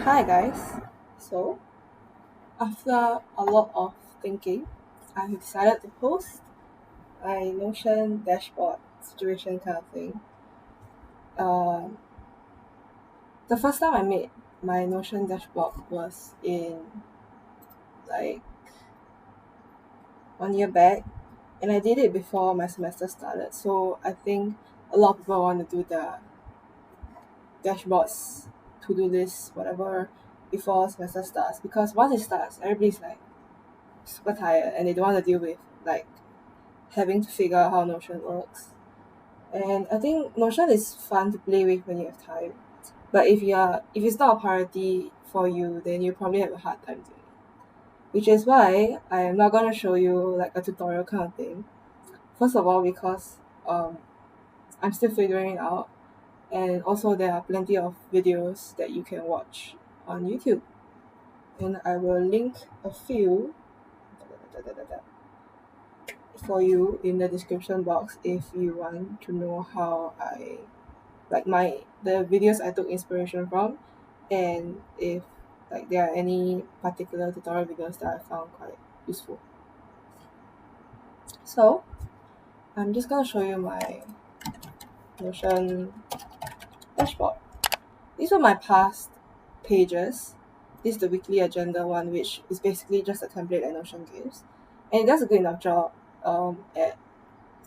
Hi guys. So, after a lot of thinking, I have decided to post a Notion dashboard situation kind of thing. Um, the first time I made my Notion dashboard was in like 1 year back, and I did it before my semester started. So I think a lot of people want to do the dashboards, to do list, whatever, before semester starts because once it starts, everybody's like super tired and they don't want to deal with like having to figure out how Notion works. And I think Notion is fun to play with when you have time. But if it's not a priority for you, then you probably have a hard time doing it. Which is why I am not gonna show you like a tutorial kind of thing. First of all, because um I'm still figuring it out, and also there are plenty of videos that you can watch on YouTube. And I will link a few for you in the description box if you want to know how I like the videos I took inspiration from, and if like there are any particular tutorial videos that I found quite useful. So I'm just gonna show you my Notion dashboard. These were my past pages. This is the weekly agenda one, which is basically just a template that Notion gives, and it does a good enough job. At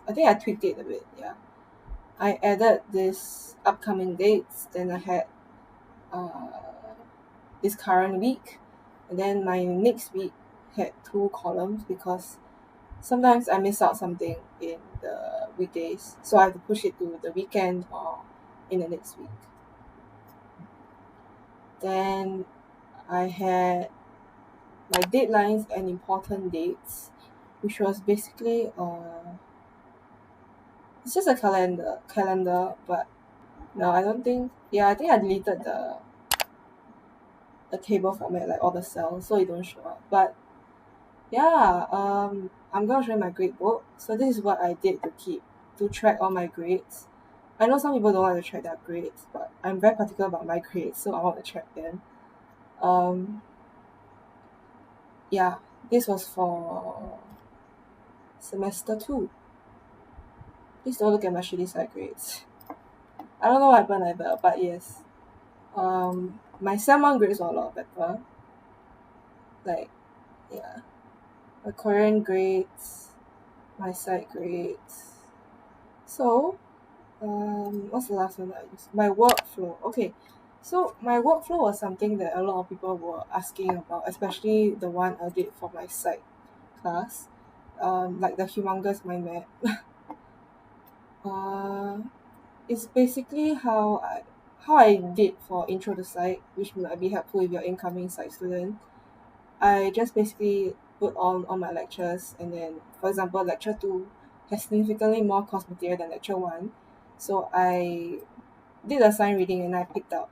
I think I tweaked it a bit. Yeah, I added this upcoming dates. Then I had uh, this current week, and then my next week had two columns because sometimes I miss out something in the weekdays, so I have to push it to the weekend or in the next week. Then I had my deadlines and important dates, which was basically it's just a calendar, but no, I don't think. Yeah, I think I deleted the table format, like all the cells, so it don't show up. But yeah, I'm gonna show you my gradebook. So this is what I did to track all my grades. I know some people don't like to track their grades, but I'm very particular about my grades, so I want to track them. Um, yeah, this was for semester two. Please don't look at my shitty side grades. I don't know what happened either, but yes. My sem one grades were a lot better. Like, yeah, my Korean grades, my side grades. So, what's the last one that I used? My workflow. Okay, so my workflow was something that a lot of people were asking about, especially the one I did for my psych class, like the humongous mind map. uh, it's basically how I did for intro to psych, which might be helpful if you're incoming psych student. I just basically put on all my lectures, and then, for example, lecture 2 has significantly more course material than lecture 1. So I did a sign reading and I picked out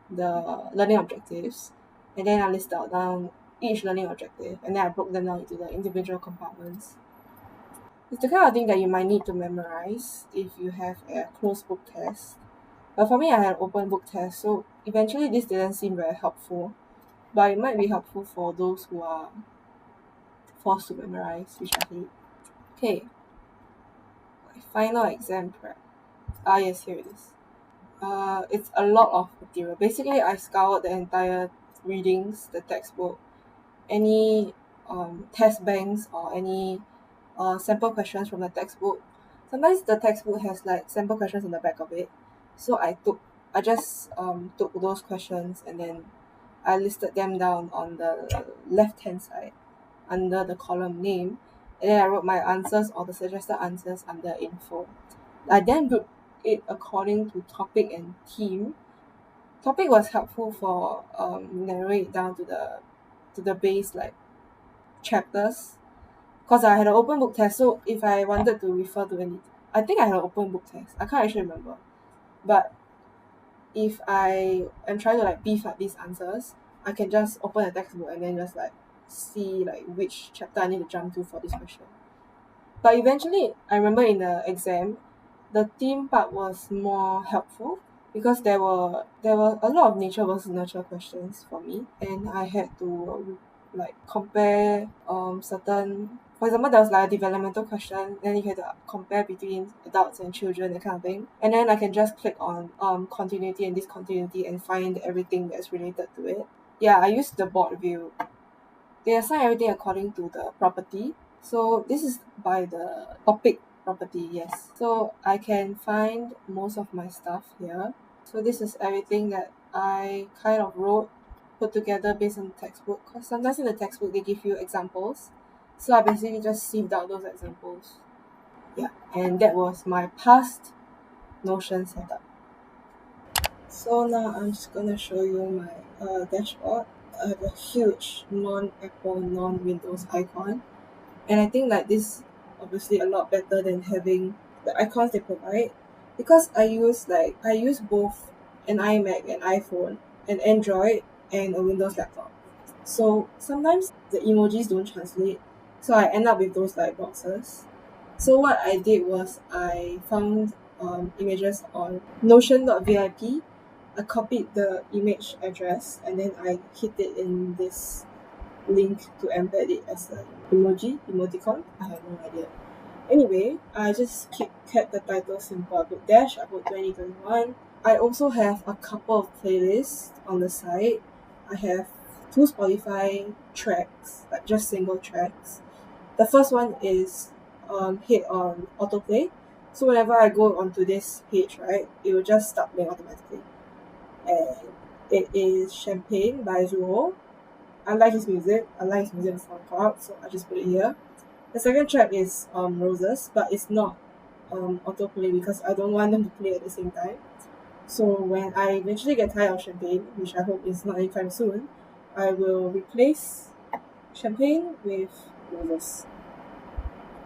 the learning objectives, and then I listed out down each learning objective, and then I broke them down into the individual compartments. It's the kind of thing that you might need to memorize if you have a closed book test. But for me, I had an open book test, so eventually this didn't seem very helpful. But it might be helpful for those who are forced to memorize, which I hate. Okay, my final exam prep. Ah, yes, here it is. It's a lot of material. Basically, I scoured the entire readings, the textbook, any test banks or any sample questions from the textbook. Sometimes the textbook has like sample questions on the back of it, so I just took those questions and then I listed them down on the left hand side under the column name, and then I wrote my answers or the suggested answers under info. I then grouped it according to topic and theme. Topic was helpful for narrowing it down to the base like chapters, because I had an open book test. So if I wanted to refer to any, I think I had an open book test. I can't actually remember, but if I am trying to like beef up these answers, I can just open a textbook and then just like see like which chapter I need to jump to for this question. But eventually, I remember in the exam, the theme part was more helpful because there were a lot of nature versus nurture questions for me, and I had to like compare certain, for example, there was like a developmental question, then you had to compare between adults and children, that kind of thing, and then I can just click on continuity and discontinuity and find everything that's related to it. Yeah, I used the board view. They assign everything according to the property. So this is by the topic property, yes. So I can find most of my stuff here. So this is everything that I kind of wrote, put together based on the textbook. Because sometimes in the textbook they give you examples. So I basically just sieved out those examples. Yeah, and that was my past Notion setup. So now I'm just gonna show you my dashboard. I have a huge non-Apple, non-Windows icon, and I think like this obviously a lot better than having the icons they provide, because I use both an iMac, an iPhone, an Android, and a Windows laptop. So sometimes the emojis don't translate, so I end up with those like boxes. So what I did was I found images on Notion.vip. I copied the image address and then I hit it in this link to embed it as an emoticon. I have no idea. Anyway, I just kept the title simple. I put dash, I put 2021. I also have a couple of playlists on the site. I have 2 Spotify tracks, like just single tracks. The first one is hit on autoplay. So whenever I go onto this page, right, it will just start playing automatically. And it is Champagne by Zuo. I like his music. I like his music on SoundCloud, so I just put it here. The second track is Roses, but it's not autoplay because I don't want them to play at the same time. So when I eventually get tired of Champagne, which I hope is not anytime soon, I will replace Champagne with Roses.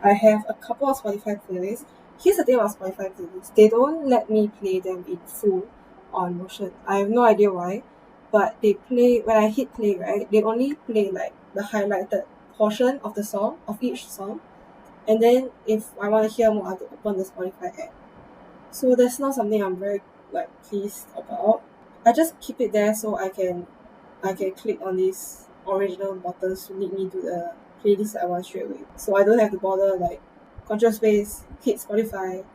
I have a couple of Spotify playlists. Here's the thing about Spotify playlists. They don't let me play them in full on Notion. I have no idea why, but they play, when I hit play, right, they only play like the highlighted portion of the song, of each song. And then if I want to hear more, I have to open the Spotify app. So that's not something I'm very like pleased about. I just keep it there so I can click on these original buttons to lead me to the playlist that I want straight away. So I don't have to bother like control space, hit Spotify,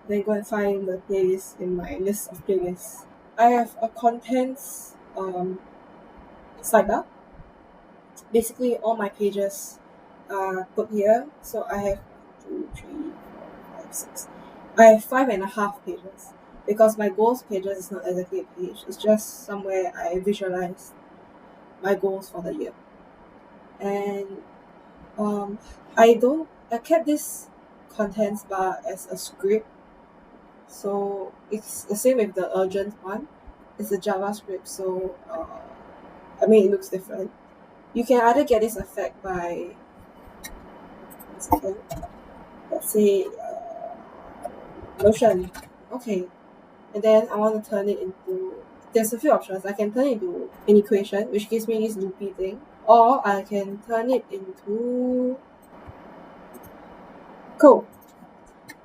then go and find the playlist in my list of playlists. I have a contents sidebar. Basically all my pages are put here. So I have 2, 3, 4, 5, 6. I have 5.5 pages because my goals pages is not exactly a page. It's just somewhere I visualize my goals for the year. And I kept this contents bar as a script, so it's the same with the urgent one. It's a JavaScript, so I mean it looks different. You can either get this effect by, one second, let's say Notion. Okay, and then I want to turn it into, there's a few options. I can turn it into an equation, which gives me this loopy thing, or I can turn it into code.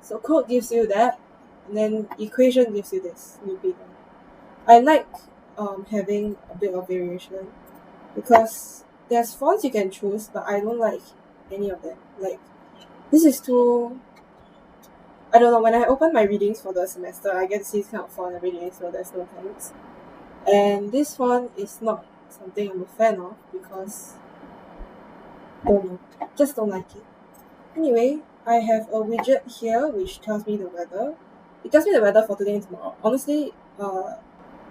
So code gives you that, and then equation gives you this loopy thing. I like having a bit of variation because there's fonts you can choose, but I don't like any of them. Like this is too, I don't know, when I open my readings for the semester, I get to see this kind of font every day, so there's no thanks. And this font is not something I'm a fan of because, don't know, just don't like it. Anyway, I have a widget here which tells me the weather. It tells me the weather for today and tomorrow. Honestly,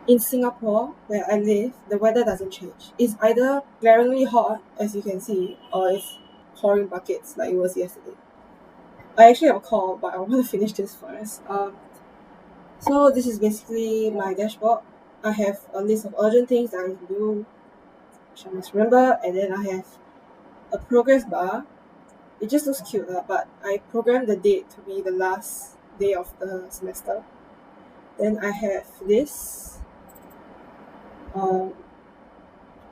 in Singapore, where I live, the weather doesn't change. It's either glaringly hot, as you can see, or it's pouring buckets like it was yesterday. I actually have a call, but I want to finish this first. So this is basically my dashboard. I have a list of urgent things that I need to do, which I must remember, and then I have a progress bar. It just looks cute, but I programmed the date to be the last day of the semester. Then I have this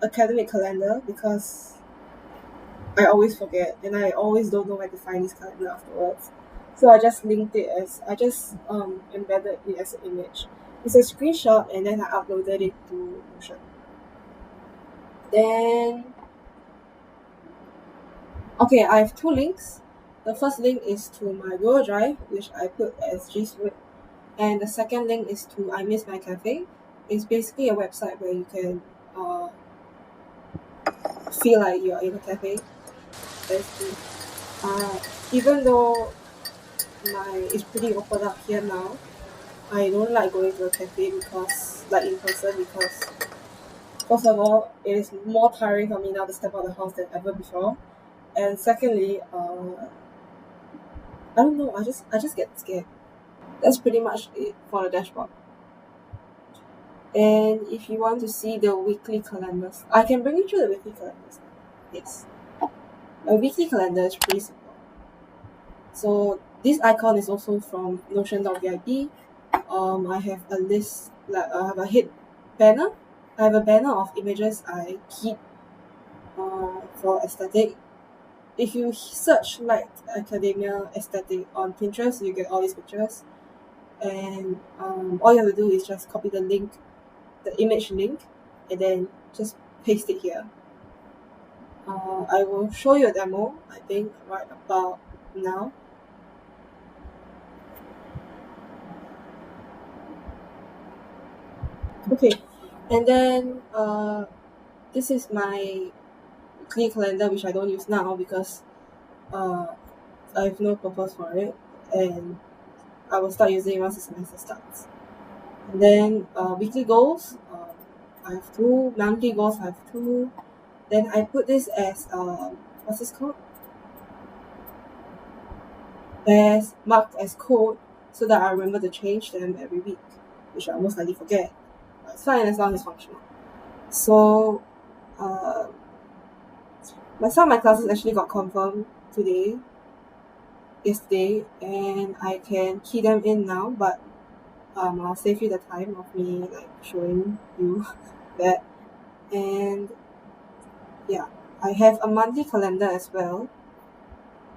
academic calendar because I always forget and I always don't know where to find this calendar afterwards. So I just embedded it as an image. It's a screenshot, and then I uploaded it to Notion. Then, okay, I have two links. The first link is to my Google Drive, which I put as G Suite, and the second link is to I Miss My Cafe. It's basically a website where you can uh, feel like you're in a cafe. Basically, uh, even though it's pretty open up here now, I don't like going to a cafe because, like in person, because first of all, it is more tiring for me now to step out of the house than ever before. And secondly, I don't know, I just get scared. That's pretty much it for the dashboard. And if you want to see the weekly calendars, I can bring you through the weekly calendars. Yes, a weekly calendar is pretty simple. So this icon is also from Notion.vip. I have a list, like I have a head banner. I have a banner of images I keep for aesthetic. If you search like academia aesthetic on Pinterest, you get all these pictures. And all you have to do is just copy the image link, and then just paste it here. I will show you a demo, I think, right about now. Okay, and then this is my weekly calendar, which I don't use now because uh, I have no purpose for it, and I will start using it once the semester starts. And then weekly goals, I have two. Monthly goals, I have two. Then I put this as what's this called? As marked as code, so that I remember to change them every week, which I most likely forget. But it's fine as long as it's functional. So, uh, some of my classes actually got confirmed yesterday, and I can key them in now. But I'll save you the time of me like showing you that. And yeah, I have a monthly calendar as well.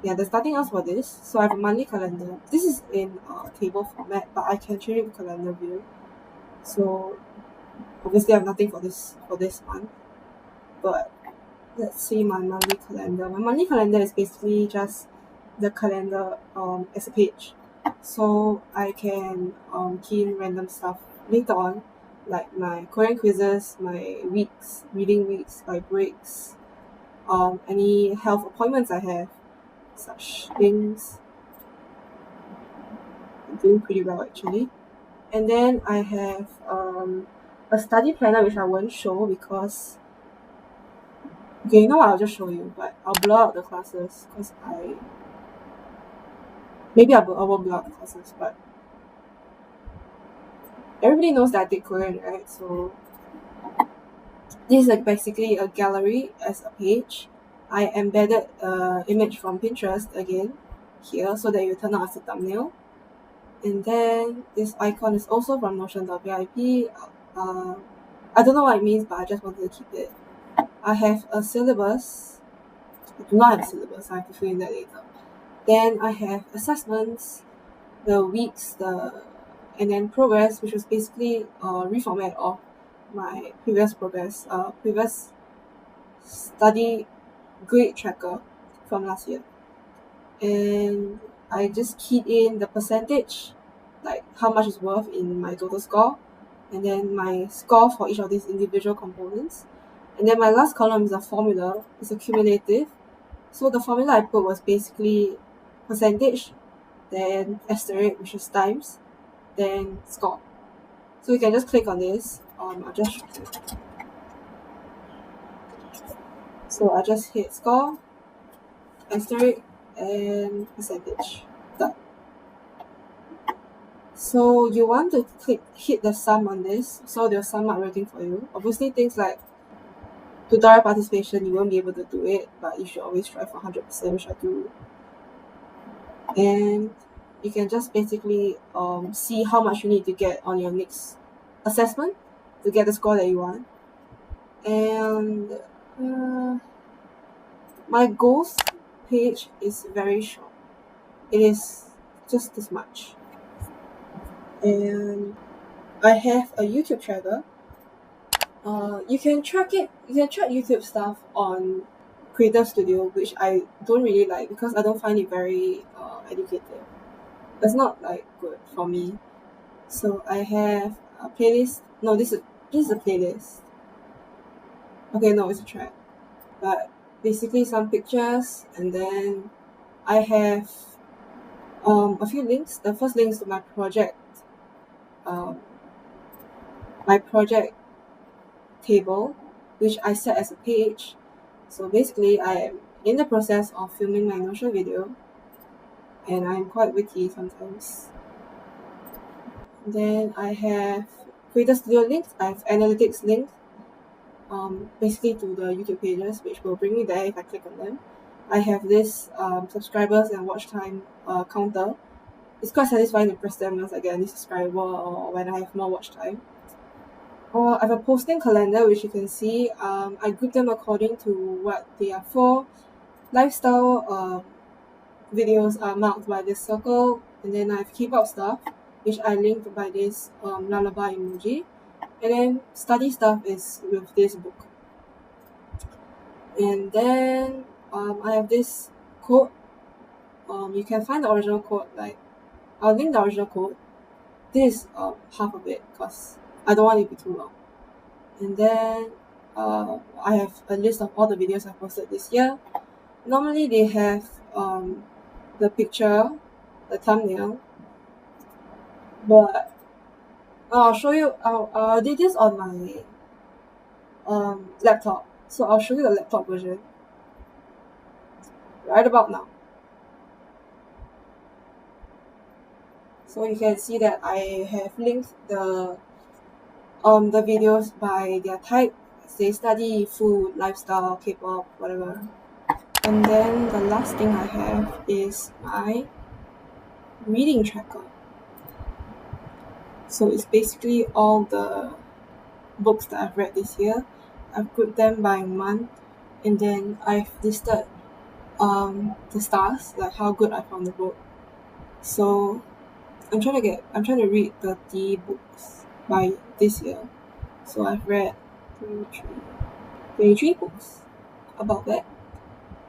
Yeah, there's nothing else for this. So I have a monthly calendar. This is in table format, but I can change it to calendar view. So obviously I have nothing for this month. But let's see my monthly calendar. My monthly calendar is basically just the calendar as a page. So I can key in random stuff later on, like my Korean quizzes, my reading weeks, my breaks, any health appointments I have, such things. I'm doing pretty well actually. And then I have a study planner which I won't show because okay, you know what, I'll just show you, but I'll blur out the classes because I won't blur out the classes, but everybody knows that I take Korean, right? So this is like basically a gallery as a page. I embedded an image from Pinterest again here so that it will turn out as a thumbnail. And then this icon is also from Notion.vip. I don't know what it means, but I just wanted to keep it. I have a syllabus. I do not have a syllabus, I have to fill in that later. Then I have assessments, the weeks, and then progress, which was basically a reformat of my previous study grade tracker from last year. And I just keyed in the percentage, like how much is worth in my total score, and then my score for each of these individual components. And then my last column is a formula, it's a cumulative. So the formula I put was basically percentage, then asterisk, which is times, then score. So you can just click on this. I just hit score, asterisk, and percentage. Done. So you want to hit the sum on this, so they'll sum up everything for you. Obviously, things like tutorial participation, you won't be able to do it, but you should always try for 100%, which I do. And you can just basically see how much you need to get on your next assessment to get the score that you want. And my goals page is very short. It is just this much. And I have a YouTube tracker. You can track it. You can track YouTube stuff on Creator Studio, which I don't really like because I don't find it very educative. It's not like good for me. So I have a playlist. No, this is a playlist. Okay, no, it's a track. But basically some pictures, and then I have a few links. The first link is to um, my project table, which I set as a page. So basically, I am in the process of filming my Notion video, and I'm quite witty sometimes. Then I have Creator Studio links. I have analytics links, basically to the YouTube pages, which will bring me there if I click on them. I have this subscribers and watch time counter. It's quite satisfying to press them once I get a new subscriber or when I have more watch time. I have a posting calendar which you can see. I group them according to what they are for. Lifestyle videos are marked by this circle, and then I have keep up stuff, which I linked by this lullaby emoji, and then study stuff is with this book. And then I have this code. You can find the original code. Like I'll link the original code. This is half of it because I don't want it to be too long. And then I have a list of all the videos I posted this year. Normally they have the picture, the thumbnail, but I'll show you. I did this on my laptop, so I'll show you the laptop version right about now. So you can see that I have linked the videos by their type, say study, food, lifestyle, K-pop, whatever. And then the last thing I have is my reading tracker. So it's basically all the books that I've read this year. I've grouped them by month, and then I've listed the stars, like how good I found the book. So I'm trying to read 30 books by this year. So I've read 23 books about that.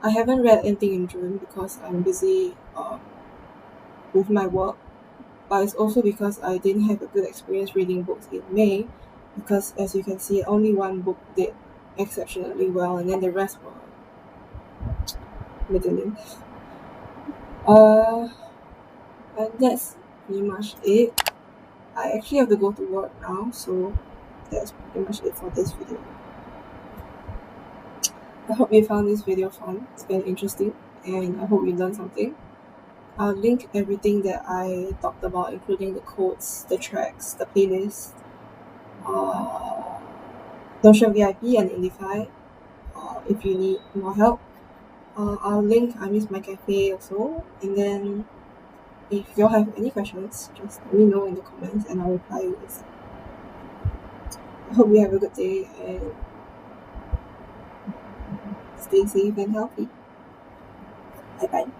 I haven't read anything in June because I'm busy with my work, but it's also because I didn't have a good experience reading books in May, because as you can see, only one book did exceptionally well, and then the rest were middling. And that's pretty much it. I actually have to go to work now, so that's pretty much it for this video. I hope you found this video fun. It's been interesting, and I hope you learned something. I'll link everything that I talked about, including the codes, the tracks, the playlist, Notion VIP and Indify, if you need more help. I'll link I Miss My Cafe also, and then if you all have any questions, just let me know in the comments and I'll reply you ASAP. I hope you have a good day and stay safe and healthy. Bye bye.